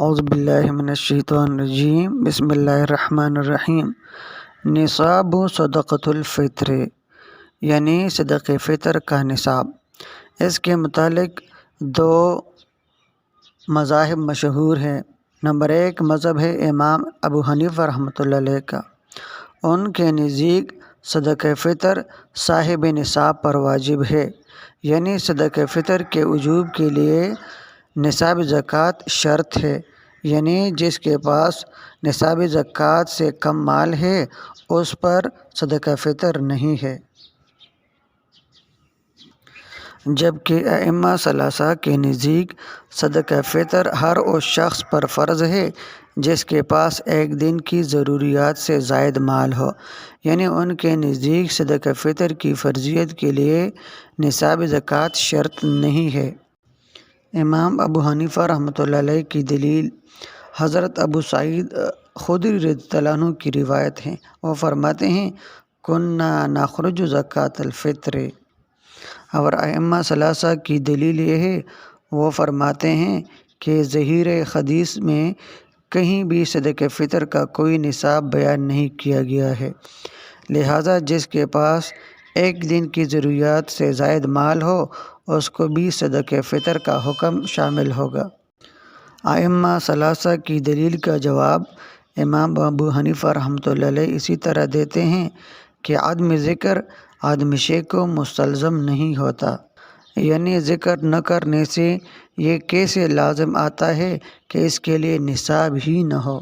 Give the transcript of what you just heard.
اعوذ باللہ من الشیطان الرجیم، بسم اللہ الرحمن الرحیم۔ نصاب صدقۃ الفطر یعنی صدقہ فطر کا نصاب۔ اس کے متعلق دو مذاہب مشہور ہیں۔ نمبر 1 مذہب ہے امام ابو حنیفہ رحمۃ اللہ علیہ کا۔ ان کے نزدیک صدقہ فطر صاحب نصاب پر واجب ہے، یعنی صدقہ فطر کے وجوب کے لیے نصاب زکوٰۃ شرط ہے، یعنی جس کے پاس نصاب زکوٰۃ سے کم مال ہے اس پر صدقہ فطر نہیں ہے۔ جبکہ ائمہ ثلاثہ کے نزدیک صدقہ فطر ہر اس شخص پر فرض ہے جس کے پاس ایک دن کی ضروریات سے زائد مال ہو، یعنی ان کے نزدیک صدقہ فطر کی فرضیت کے لیے نصاب زکوٰۃ شرط نہیں ہے۔ امام ابو حنیفہ رحمۃ اللہ علیہ کی دلیل حضرت ابو سعید خدری رضی اللہ عنہ کی روایت ہے۔ وہ فرماتے ہیں کنا نخرج زکوٰۃ الفطر، اور ائمہ ثلاثہ کی دلیل یہ ہے، وہ فرماتے ہیں کہ ظہیر حدیث میں کہیں بھی صدقہ فطر کا کوئی نصاب بیان نہیں کیا گیا ہے، لہٰذا جس کے پاس ایک دن کی ضروریات سے زائد مال ہو اس کو بھی صدقہ فطر کا حکم شامل ہوگا۔ ائمہ ثلاثہ کی دلیل کا جواب امام ابو حنیفہ رحمۃ اللہ علیہ اسی طرح دیتے ہیں کہ عدم ذکر عدم شے کو مستلزم نہیں ہوتا، یعنی ذکر نہ کرنے سے یہ کیسے لازم آتا ہے کہ اس کے لیے نصاب ہی نہ ہو۔